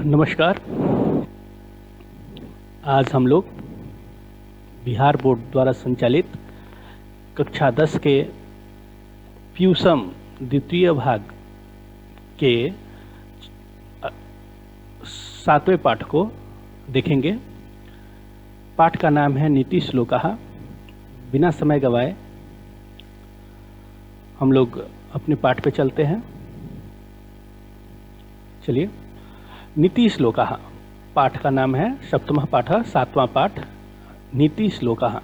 नमस्कार। आज हम लोग बिहार बोर्ड द्वारा संचालित कक्षा 10 के प्यूसम द्वितीय भाग के 7वें पाठ को देखेंगे। पाठ का नाम है नीति श्लोकाः। बिना समय गवाए हम लोग अपने पाठ पे चलते हैं। चलिए, नीति श्लोकाः पाठ का नाम है। सप्तमः पाठ, 7वां पाठ, नीति श्लोकाः।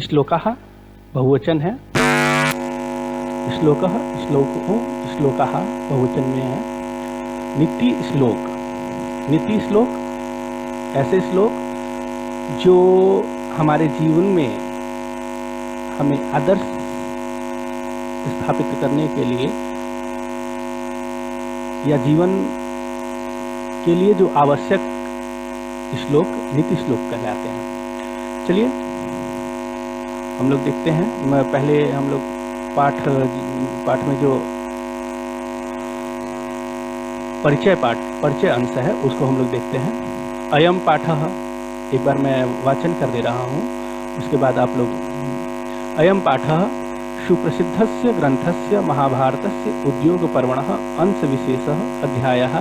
श्लोकाः बहुवचन है। श्लोकः श्लोकाः बहुवचन में है। नीति श्लोक, नीति श्लोक ऐसे श्लोक जो हमारे जीवन में हमें आदर्श स्थापित करने के लिए या जीवन के लिए जो आवश्यक श्लोक नीति श्लोक कहलाते हैं। चलिए हम लोग देखते हैं। पहले हम लोग पाठ में जो परिचय अंश है उसको हम लोग देखते हैं। अयम पाठः, एक बार मैं वाचन कर दे रहा हूँ, उसके बाद आप लोग। अयम पाठः सुप्रसिद्धस्य ग्रंथस्य महाभारतस्य उद्योगपर्वणः अंशविशेषः अध्यायः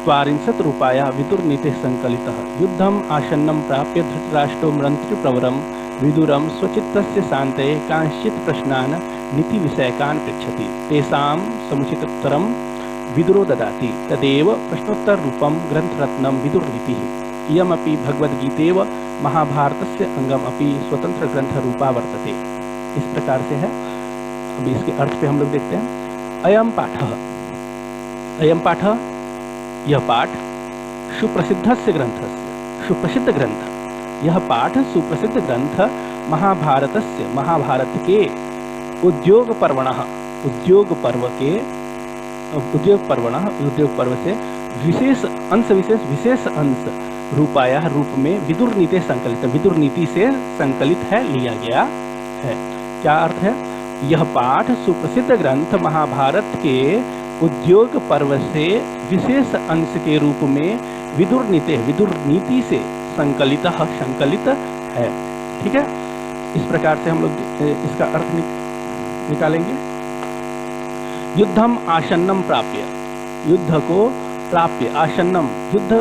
43 रूपाया विदुरनीतिः संकलितः। युद्धम आसन्नं प्राप्य धृतराष्ट्रो मन्त्रिप्रवरं विदुरं स्वचित्तस्य शान्तये कांश्चित् प्रश्नान् नीतिविषयकान् पृच्छति। तेषां समुचितोत्तरं विदुरो ददाति। तदेव प्रश्नोत्तररूपं ग्रन्थरत्नं विदुरनीतिः। इयमपि भगवद्गीतेव महाभारतस्य अंगमपि स्वतंत्र ग्रंथरूपा वर्तते। इस प्रकार से है। अभी इसके अर्थ पे हम लोग देखते हैं। अयम पाठः, अयम पाठ, यह पाठ सुप्रसिद्धस्य ग्रंथस्य, सुप्रसिद्ध ग्रंथ, यह पाठ सुप्रसिद्ध ग्रंथ महाभारतस्य, महाभारत के उद्योग पर्वणः, उद्योग पर्व से विशेष अंश रूपाया रूप में विदुर नीति संकलित, विदुर नीति से संकलित है, लिया गया है। क्या अर्थ है? यह पाठ सुप्रसिद्ध ग्रंथ महाभारत के उद्योग पर्व से विशेष अंश के रूप में विदुर नीति से संकलित है। ठीक है, इस प्रकार से हम लोग इसका अर्थ निकालेंगे। युद्धम आसन्नम प्राप्य, युद्ध को प्राप्य, आसन्नम युद्ध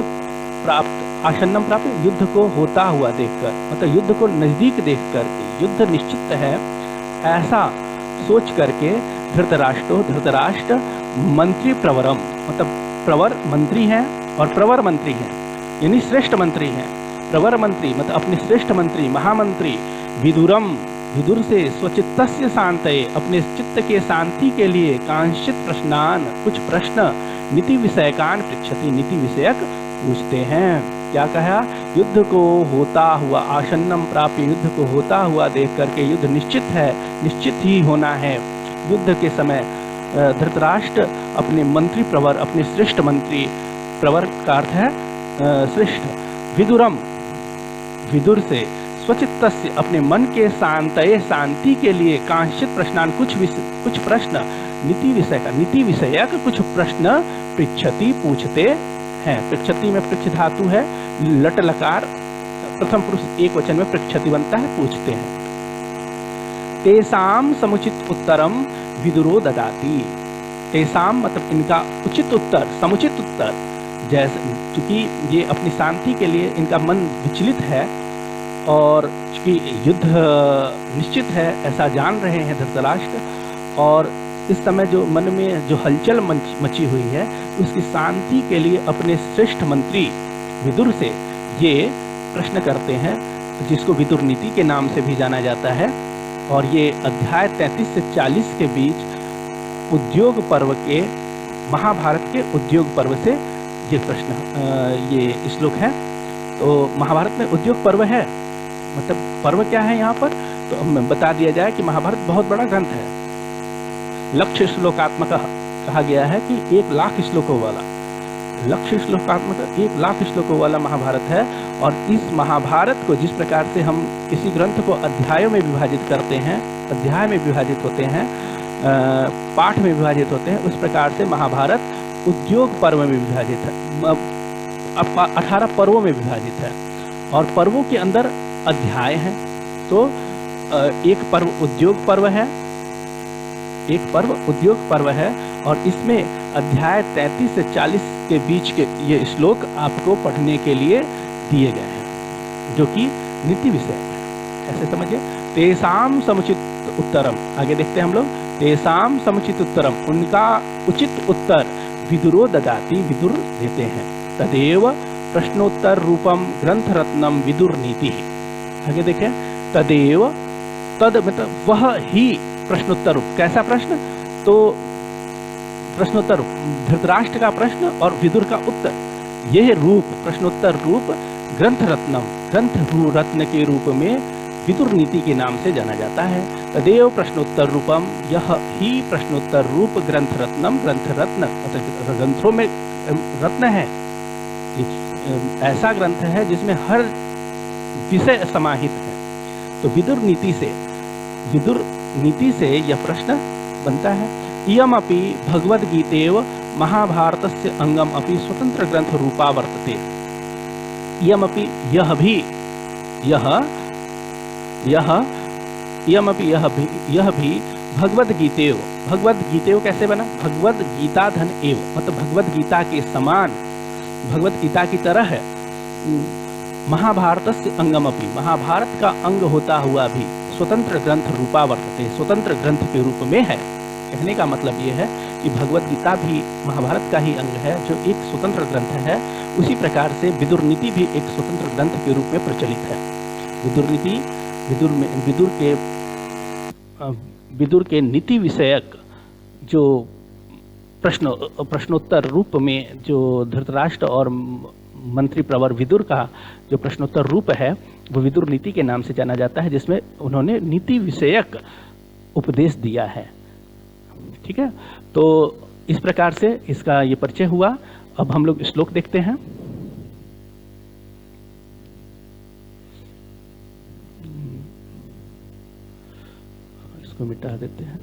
प्राप्त, आसन्नम प्राप्य युद्ध को होता हुआ देखकर, मतलब युद्ध को नजदीक देखकर, युद्ध निश्चित है ऐसा सोच करके धृतराष्ट्र मंत्री प्रवरम, मतलब प्रवर मंत्री हैं और प्रवर मंत्री हैं, यानी श्रेष्ठ मंत्री हैं। प्रवर मंत्री मतलब अपने श्रेष्ठ मंत्री, महामंत्री विदुरम, विदुर से स्वचित्तस्य शान्तये, अपने चित्त के शांति के लिए कांश्चित प्रश्नान, कुछ प्रश्न नीति विषयकान पृच्छति, नीति विषयक पूछते हैं। क्या कहा? युद्ध को होता हुआ, आसन्नम प्राप्य, युद्ध को होता हुआ देख करके, युद्ध निश्चित है, निश्चित ही होना है। युद्ध के समय धृतराष्ट्र अपने मंत्री प्रवर, अपने श्रेष्ठ मंत्री, प्रवर का अर्थ है श्रेष्ठ, विदुरम, विदुर से, स्वचित्तस्य, अपने मन के शांतये, शांति के लिए, कांश्चित प्रश्नान, कुछ प्रश्न, नीति विषयक कुछ प्रश्न पृच्छति, पूछते हैं। पृच्छति में पृच्छ धातु है, लट लकार, प्रथम पुरुष एक वचन में पृच्छति बनता है, पूछते हैं। तेषां समुचित उत्तरम विदुरो ददाति। तेषां मतलब इनका उचित उत्तर, समुचित उत्तर, जैसे चूंकि ये अपनी शांति के लिए इनका मन विचलित है और चूंकि युद्ध निश्चित है ऐसा जान रहे हैं धृतराष्ट्र, और इस समय जो मन में जो हलचल मची हुई है उसकी शांति के लिए अपने श्रेष्ठ मंत्री विदुर से ये प्रश्न करते हैं, जिसको विदुर नीति के नाम से भी जाना जाता है। और ये अध्याय 33 से 40 के बीच उद्योग पर्व के, महाभारत के उद्योग पर्व से ये प्रश्न, ये श्लोक है। तो महाभारत में उद्योग पर्व है, मतलब पर्व क्या है यहाँ पर, तो बता दिया जाए कि महाभारत बहुत बड़ा ग्रंथ है। लक्ष्य श्लोकात्मक कहा गया है कि 1 लाख श्लोकों वाला, लक्ष्य श्लोकात्मक 1 लाख श्लोकों वाला महाभारत है। और इस महाभारत को जिस प्रकार से हम किसी ग्रंथ को अध्यायों में विभाजित करते हैं, अध्याय में विभाजित होते हैं, पाठ में विभाजित होते हैं, उस प्रकार से महाभारत उद्योग पर्व में विभाजित है, 18 पर्वों में विभाजित है और पर्वों के अंदर अध्याय हैं। तो एक पर्व उद्योग पर्व है, एक पर्व उद्योग पर्व है और इसमें अध्याय 33 से 40 के बीच के ये श्लोक आपको पढ़ने के लिए दिए गए हैं, जो कि नीति विषय है। ऐसे समझिए, तेसाम समुचित उत्तरम, आगे देखते हैं हम लोग, तेसाम समुचित उत्तरम, उनका उचित उत्तर विदुरो ददाति, विदुर देते हैं, तदेव प्रश्नोत्तर रूपम ग्रंथ रत्नम विदुर नीति। आगे देखें, तदेव, तद मतलब वह ही प्रश्नोत्तर रूप, कैसा प्रश्न, तो प्रश्नोत्तर रूप, धृतराष्ट्र का प्रश्न और विदुर का उत्तर, यह रूप प्रश्नोत्तर रूप ग्रंथ रत्नम, ग्रंथ रत्न के रूप में विदुर नीति के नाम से जाना जाता है। तदेव प्रश्नोत्तर रूपम, यह ही प्रश्नोत्तर रूप ग्रंथ रत्नम, ग्रंथ रत्न मतलब ग्रंथों में रत्न है, ऐसा ग्रंथ है जिसमें हर विषय समाहित है। तो विदुर नीति से यह प्रश्न बनता है। इयमपि भगवद्गीतेव महाभारतस्य अंगम अपि स्वतंत्र ग्रंथ रूपा वर्तते। इयमपि यह भी भगवद्गीतेव, भगवद्गीतेव कैसे बना, भगवद्गीता धन एव मतलब भगवद्गीता के समान, भगवद्गीता की तरह है। महाभारतस्य अंगम अपि, महाभारत का अंग होता हुआ भी स्वतंत्र ग्रंथ रूपा वर्तते, स्वतंत्र ग्रंथ के रूप में है। कहने का मतलब ये है कि भगवद गीता भी महाभारत का ही अंग है, जो एक स्वतंत्र ग्रंथ है। उसी प्रकार से विदुर नीति भी एक स्वतंत्र ग्रंथ के रूप में प्रचलित है। विदुर नीति विदुर के नीति विषयक जो प्रश्नोत्तर रूप में जो धृतराष्ट्र और मंत्री प्रवर विदुर का जो प्रश्नोत्तर रूप है वो विदुर नीति के नाम से जाना जाता है, जिसमें उन्होंने नीति विषयक उपदेश दिया है। ठीक है, तो इस प्रकार से इसका ये परिचय हुआ। अब हम लोग श्लोक देखते हैं। इसको मिटा देते हैं।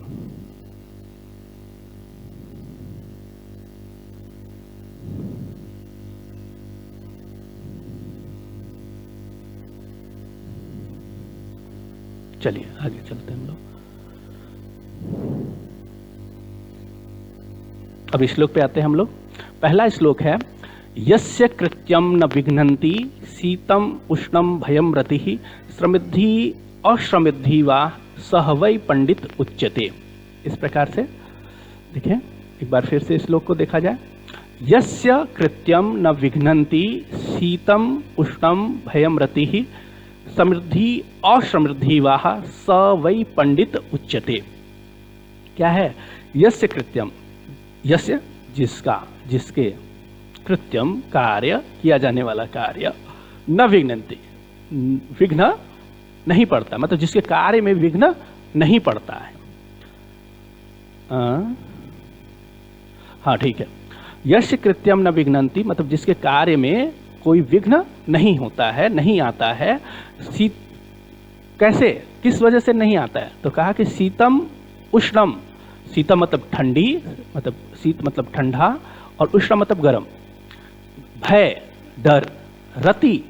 चलिए आगे चलते हैं हम लोग। अब श्लोक पे आते हैं हम लोग। पहला श्लोक है, यस्य कृत्यम न विघ्नन्ति शीतम उष्णम भयम रतिः समृद्धि अश्रमिद्धि वा सह वै पंडित उच्यते। इस प्रकार से देखें, एक बार फिर से श्लोक को देखा जाए। यस्य कृत्यम न विघ्नन्ति शीतम उष्णम भयम रतिः समृद्धि अश्रमिद्धि वा स वै पंडित उच्यते। क्या है? यस्य कृत्यम, यस्य जिसका, जिसके, कृत्यम कार्य, किया जाने वाला कार्य, न विघ्नन्ति विघ्न नहीं पड़ता, मतलब जिसके कार्य में विघ्न नहीं पड़ता है। हाँ ठीक है, यस्य कृत्यम न विघ्नन्ति मतलब जिसके कार्य में कोई विघ्न नहीं होता है, नहीं आता है। शीत कैसे, किस वजह से नहीं आता है? तो कहा कि शीतम उष्णम, शीतम मतलब ठंडी, मतलब शीत मतलब ठंडा, और उष्ण मतलब गर्म। भय डर, रति,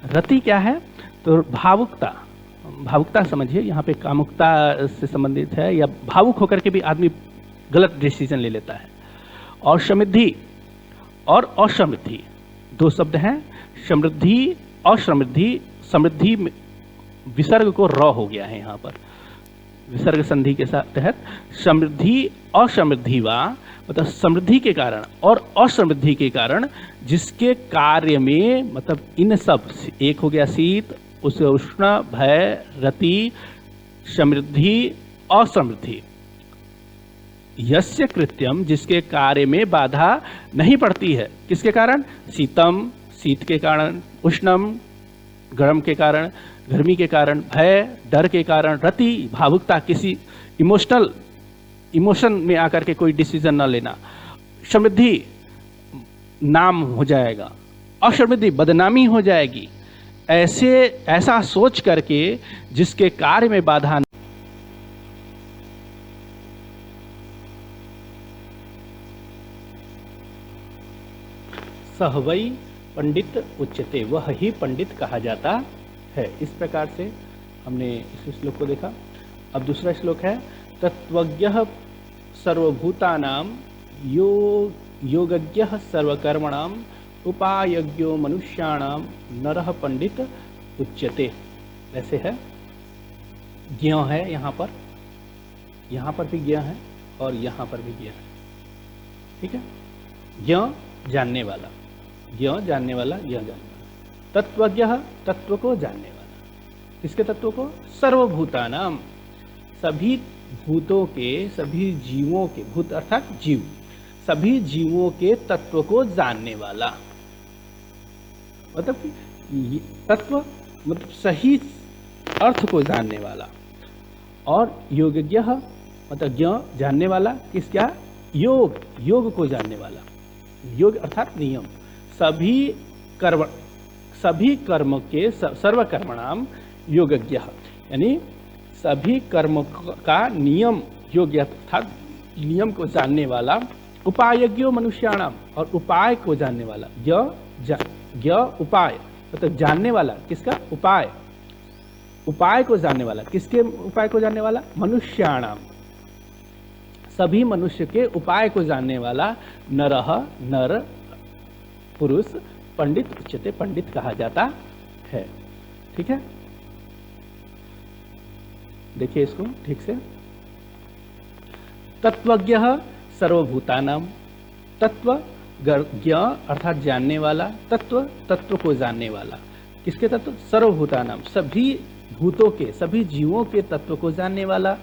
रति क्या है? तो भावुकता, भावुकता समझिए यहाँ पे कामुकता से संबंधित है, या भावुक होकर के भी आदमी गलत डिसीजन ले लेता है। और समृद्धि और असमृद्धि, दो शब्द हैं, समृद्धि और समृद्धि। समृद्धि विसर्ग को र हो गया है यहाँ पर, विसर्ग संधि के तहत समृद्धि और समृद्धि वा मतलब समृद्धि के कारण और असमृद्धि के कारण जिसके कार्य में, मतलब इन सब, एक हो गया शीत, उसे उष्ण, भय, रति, समृद्धि, असमृद्धि। यस्य कृत्यम जिसके कार्य में बाधा नहीं पड़ती है, किसके कारण? शीतम शीत के कारण, उष्णम गर्म के कारण, गर्मी के कारण, भय डर के कारण, रति भावुकता, किसी इमोशन में आकर के कोई डिसीजन न लेना, समृद्धि नाम हो जाएगा, असमृद्धि बदनामी हो जाएगी। ऐसा सोच करके जिसके कार्य में बाधा, सह वै पंडित उच्यते, वह ही पंडित कहा जाता है। इस प्रकार से हमने इस श्लोक को देखा। अब दूसरा श्लोक है तत्वज्ञः सर्वभूतानां योगज्ञः सर्वकर्मणां उपायज्ञो मनुष्याणां नरः पंडित उच्यते। ऐसे है, ज्ञ है यहाँ पर भी ज्ञ है और यहाँ पर भी ज्ञ है। ठीक है, ज्ञ जानने वाला, ज्ञ जानने वाला, ज्ञ जानने वाला। तत्वज्ञः तत्व को जानने वाला, किसके तत्व को? सर्वभूतानां, सभी भूतों के, सभी जीवों के, भूत अर्थात जीव, सभी जीवों के तत्व को जानने वाला। मतलब कि तत्व मतलब सही अर्थ को जानने वाला। और योगज्ञ मतलब ज्ञ जानने वाला, किस क्या? योग, योग को जानने वाला। योग अर्थात नियम, सभी कर्म के सर्वकर्मणाम योगज्ञ, यानी सभी कर्म का नियम, योग अर्थात नियम को जानने वाला। उपायज्ञो मनुष्याणाम, और उपाय को जानने वाला। ज्ञ उपाय मतलब जानने वाला, किसका? उपाय, उपाय को जानने वाला, किसके उपाय को जानने वाला? मनुष्याणाम, सभी मनुष्य के उपाय को जानने वाला। नरः नर पुरुष पंडित उच्यते, पंडित कहा जाता है। ठीक है, देखिए इसको ठीक से। तत्वज्ञः सर्वभूतानां, तत्व ज्ञ अर्थात जानने वाला, तत्व तत्व को जानने वाला, किसके तत्व? सर्वभूतानां, सभी भूतों के, सभी जीवों के तत्व को जानने वाला।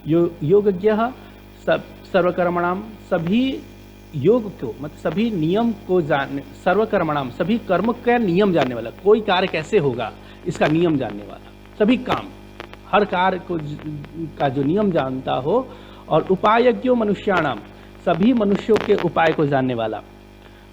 योगज्ञः सर्वकर्मणाम, सभी योग को मतलब सभी नियम को जानने, सर्वकर्मणाम सभी कर्म का नियम जानने वाला, कोई कार्य कैसे होगा इसका नियम जानने वाला, सभी काम हर कार्य को का जो नियम जानता हो। और उपायज्ञो मनुष्याणाम, सभी मनुष्यों के उपाय को जानने वाला,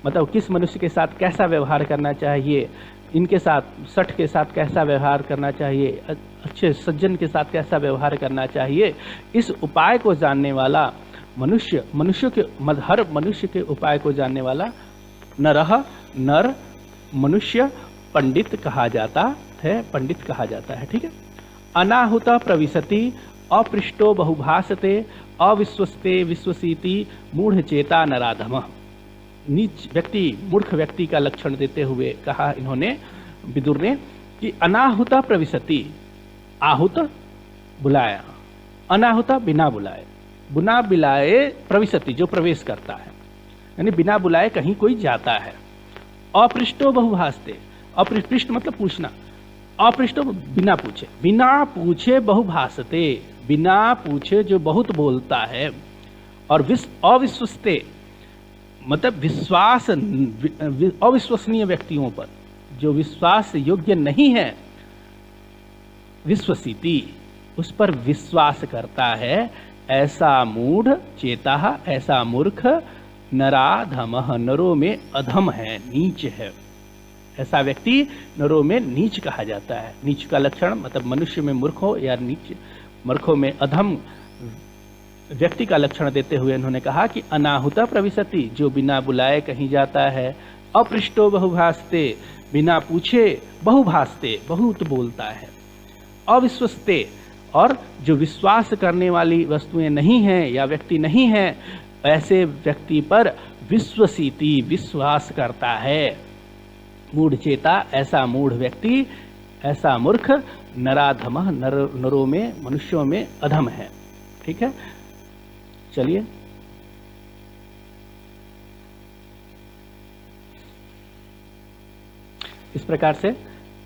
मतलब किस मनुष्य के साथ कैसा व्यवहार करना चाहिए, इनके साथ सठ के साथ कैसा व्यवहार करना चाहिए, अच्छे सज्जन के साथ कैसा व्यवहार करना चाहिए, इस उपाय को जानने वाला मनुष्य के हर मनुष्य के उपाय को जानने वाला। नरः नर मनुष्य पंडित कहा जाता है, पंडित कहा जाता है। ठीक है, अनाहुत प्रविशति अपृष्टो बहुभाषते अविश्वस्ते विश्वसीति मूढ़ चेता नराधमः। नीच व्यक्ति, मूर्ख व्यक्ति का लक्षण देते हुए कहा इन्होंने, विदुर ने, कि अनाहुता प्रविशति, आहुत बुलाया, अनाहुता बिना बुलाए, बिना बुलाए प्रविशति जो प्रवेश करता है, यानी बिना बुलाए कहीं कोई जाता है। अपृष्टो बहुभाषते, अपृष्ट मतलब पूछना, अपृष्टो बिना पूछे, बिना पूछे बहुभाषते, बिना पूछे जो बहुत बोलता है। और अविश्वस्ते मतलब विश्वास, अविश्वसनीय व्यक्तियों पर जो विश्वास योग्य नहीं है, विश्वसीति उस पर विश्वास करता है, ऐसा मूढ़ चेता, ऐसा मूर्ख, नराधमः नरों में अधम है, नीच है। ऐसा व्यक्ति नरों में नीच कहा जाता है। नीच का लक्षण मतलब मनुष्य में मूर्ख हो या नीच, मूर्खों में अधम व्यक्ति का लक्षण देते हुए इन्होंने कहा कि अनाहुता प्रविशति, जो बिना बुलाए कहीं जाता है। अपृष्टो बहुभाषते, बिना पूछे बहुभाषते, बहुत बोलता है। अविश्वस्ते, और जो विश्वास करने वाली वस्तुएं नहीं हैं या व्यक्ति नहीं है, ऐसे व्यक्ति पर विश्वसीति विश्वास करता है। मूढ़ चेता, ऐसा मूढ़ व्यक्ति, ऐसा मूर्ख, नराधमः नरों में, मनुष्यों में अधम है। ठीक है, चलिए इस प्रकार से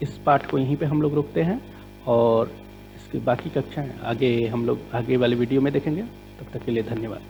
इस पाठ को यहीं पे हम लोग रोकते हैं और इसकी बाकी कक्षाएं आगे हम लोग आगे वाले वीडियो में देखेंगे। तब तक के लिए धन्यवाद।